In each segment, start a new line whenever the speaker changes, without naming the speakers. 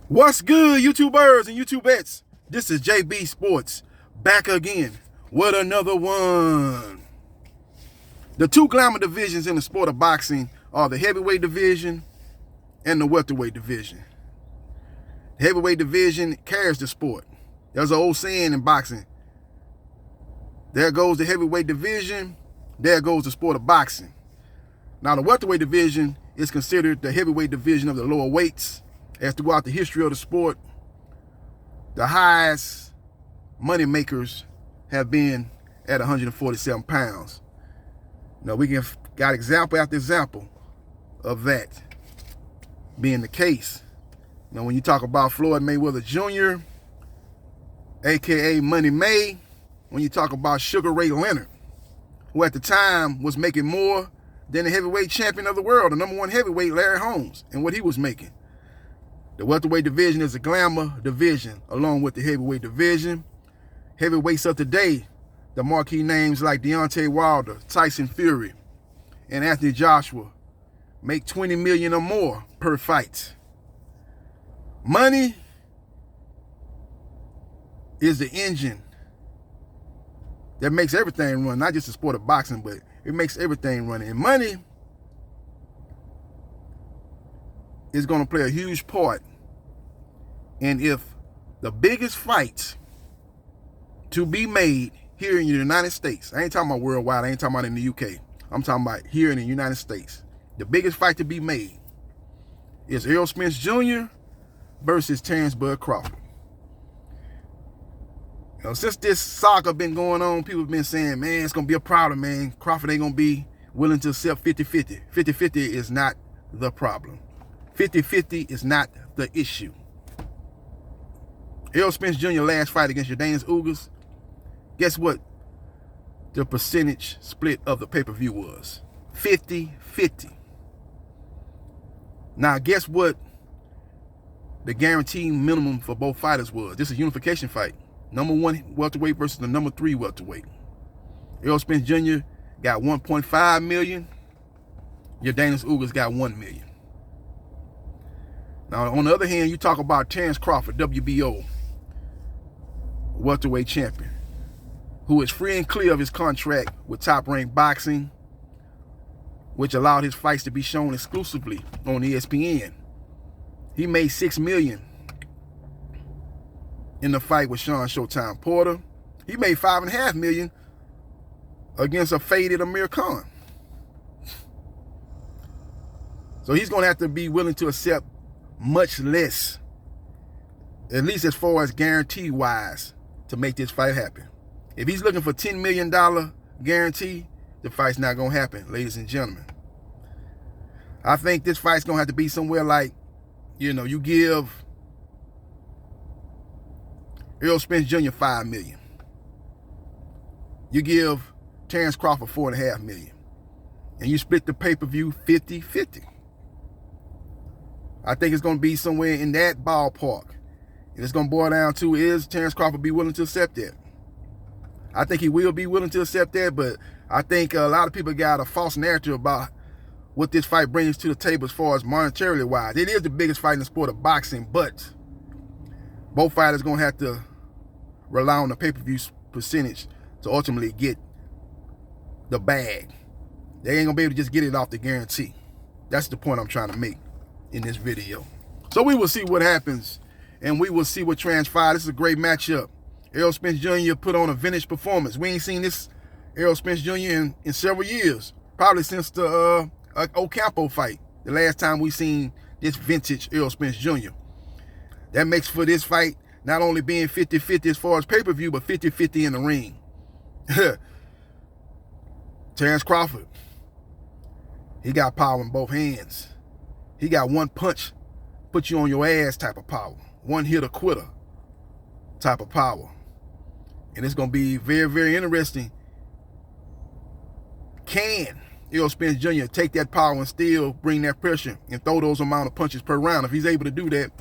What's good, YouTubers and YouTubettes? This is JB Sports back again with another one. The two glamour divisions in the sport of boxing are the heavyweight division and the welterweight division. The heavyweight division carries the sport. There's an old saying in boxing. There goes the heavyweight division, there goes the sport of boxing. Now, the welterweight division is considered the heavyweight division of the lower weights, as throughout the history of the sport, the highest money makers have been at 147 pounds. Now, we got example after example of that being the case. Now, when you talk about Floyd Mayweather Jr., aka Money May, when you talk about Sugar Ray Leonard, who at the time was making more than the heavyweight champion of the world, the #1 heavyweight Larry Holmes, and what he was making. The welterweight division is a glamour division along with the heavyweight division. Heavyweights of today, the marquee names like Deontay Wilder, Tyson Fury, and Anthony Joshua make $20 million or more per fight. Money is the engine that makes everything run, not just the sport of boxing, but it makes everything run. And money is going to play a huge part. And if the biggest fight to be made here in the United States, I ain't talking about worldwide, I ain't talking about in the UK, I'm talking about here in the United States, the biggest fight to be made is Errol Spence Jr. versus Terrence Bud Crawford. You know, since this saga been going on, people have been saying, man, it's going to be a problem, man. Crawford ain't going to be willing to accept 50-50. 50-50 is not the problem. 50-50 is not the issue. Errol Spence Jr. last fight against Jordanis Ugas, guess what the percentage split of the pay-per-view was? 50-50. Now, guess what the guaranteed minimum for both fighters was? This is a unification fight. #1 welterweight versus the #3 welterweight. Errol Spence Jr. got $1.5 million. Jordanis Ugas got $1 million. Now, on the other hand, you talk about Terence Crawford, WBO welterweight champion, who is free and clear of his contract with Top Rank Boxing, which allowed his fights to be shown exclusively on ESPN. He made $6 million in the fight with Sean Showtime Porter. He made $5.5 million against a faded Amir Khan. So he's going to have to be willing to accept much less, at least as far as guarantee wise, to make this fight happen. If he's looking for $10 million guarantee, the fight's not going to happen, ladies and gentlemen. I think this fight's going to have to be somewhere like, you give Errol Spence Jr. $5 million. You give Terence Crawford $4.5 million. And you split the pay-per-view 50-50. I think it's going to be somewhere in that ballpark. And it's going to boil down to, is Terence Crawford be willing to accept that? I think he will be willing to accept that, but I think a lot of people got a false narrative about what this fight brings to the table as far as monetarily wise. It is the biggest fight in the sport of boxing, but both fighters going to have to rely on the pay-per-view percentage to ultimately get the bag. They ain't going to be able to just get it off the guarantee. That's the point I'm trying to make in this video. So we will see what happens, and we will see what transpires. This is a great matchup. Errol Spence Jr. put on a vintage performance. We ain't seen this Errol Spence Jr. in several years, probably since the Ocampo fight, the last time we seen this vintage Errol Spence Jr. That makes for this fight not only being 50-50 as far as pay-per-view, but 50-50 in the ring. Terence Crawford, he got power in both hands. He got one punch, put you on your ass type of power. One hitter quitter type of power. And it's going to be very, very interesting. Can Errol Spence Jr. take that power and still bring that pressure and throw those amount of punches per round? If he's able to do that,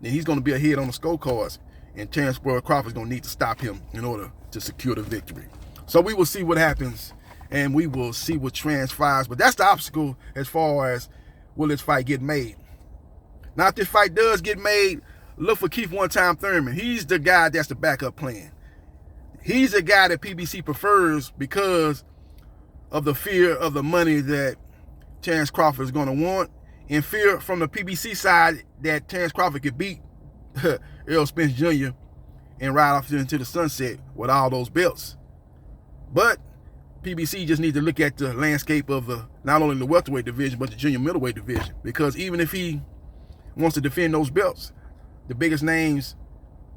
then he's going to be ahead on the scorecards. And Terence Crawford's going to need to stop him in order to secure the victory. So we will see what happens, and we will see what transpires. But that's the obstacle as far as will this fight get made. Now, if this fight does get made, look for Keith One-Time Thurman. He's the guy that's the backup plan. He's a guy that PBC prefers because of the fear of the money that Terence Crawford is going to want, and fear from the PBC side that Terence Crawford could beat Errol Spence Jr. and ride off into the sunset with all those belts. But PBC just needs to look at the landscape of not only the welterweight division, but the junior middleweight division. Because even if he wants to defend those belts, the biggest names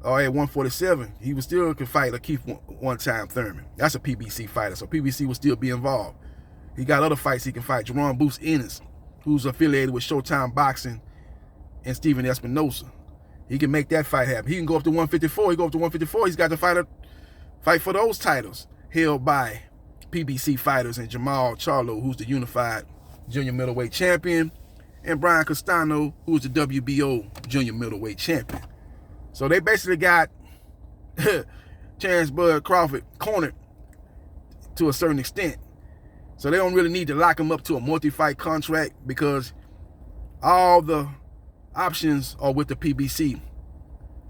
are at 147. He would still could fight a Keith One-Time Thurman. That's a PBC fighter, so PBC will still be involved. He got other fights he can fight. Jerome Boots Ennis, who's affiliated with Showtime Boxing, and Steven Espinosa. He can make that fight happen. He can go up to 154. He go up to 154. He's got to fight for those titles held by PBC fighters, and Jamal Charlo, who's the unified junior middleweight champion, and Brian Castano, who's the WBO junior middleweight champion. So they basically got Terence Bud Crawford cornered to a certain extent. So they don't really need to lock him up to a multi-fight contract because all the options are with the PBC,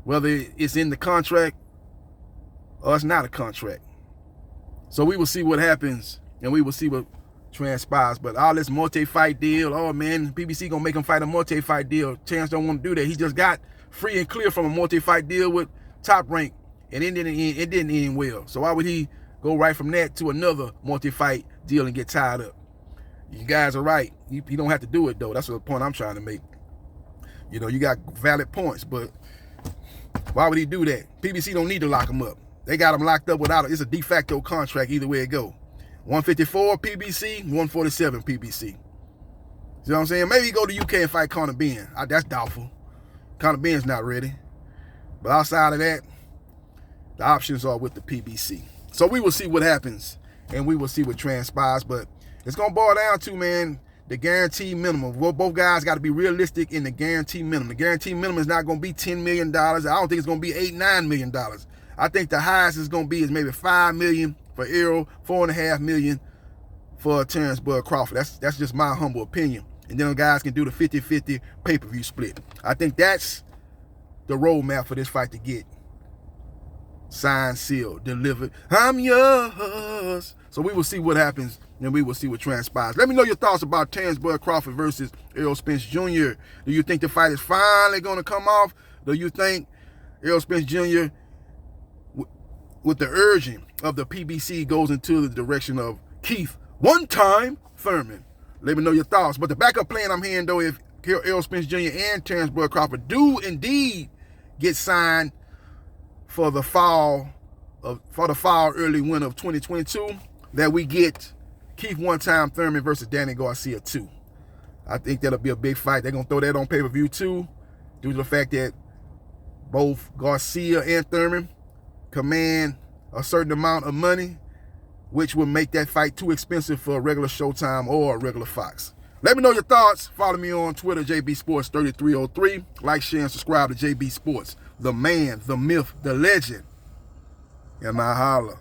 whether it's in the contract or it's not a contract. So we will see what happens, and we will see what transpires. But all this multi-fight deal, oh man, PBC gonna make him fight a multi-fight deal. Terence don't want to do that. He just got free and clear from a multi-fight deal with Top Rank, and it didn't end well. So why would he go right from that to another multi-fight deal and get tied up? You guys are right. You don't have to do it though. That's the point I'm trying to make. You know, you got valid points, but why would he do that? PBC don't need to lock him up. They got him locked up without it. It's a de facto contract either way it go. 154 PBC, 147 PBC. You know what I'm saying? Maybe he go to UK and fight Conor Benn. That's doubtful. Conor Benn's not ready. But outside of that, the options are with the PBC. So we will see what happens, and we will see what transpires. But it's going to boil down to, man, the guaranteed minimum. Well, both guys got to be realistic in the guaranteed minimum. The guaranteed minimum is not going to be $10 million. I don't think it's going to be $8, $9 million. I think the highest it's going to be is maybe $5 million for Errol, $4.5 million for Terence Bud Crawford. That's just my humble opinion. And then the guys can do the 50-50 pay-per-view split. I think that's the roadmap for this fight to get signed, sealed, delivered. I'm yours. So we will see what happens, and we will see what transpires. Let me know your thoughts about Terence Bud Crawford versus Errol Spence Jr. Do you think the fight is finally going to come off? Do you think Errol Spence Jr., with the urging of the PBC, goes into the direction of Keith One-Time Thurman? Let me know your thoughts. But the backup plan I'm hearing, though, if Errol Spence Jr. and Terence Bud Crawford do indeed get signed for the fall, early winter of 2022, that we get Keith One-Time Thurman versus Danny Garcia 2. I think that'll be a big fight. They're going to throw that on pay-per-view too, due to the fact that both Garcia and Thurman command a certain amount of money, which would make that fight too expensive for a regular Showtime or a regular Fox. Let me know your thoughts. Follow me on Twitter, JBsports3303. Like, share, and subscribe to JB Sports. The man, the myth, the legend. And I holla.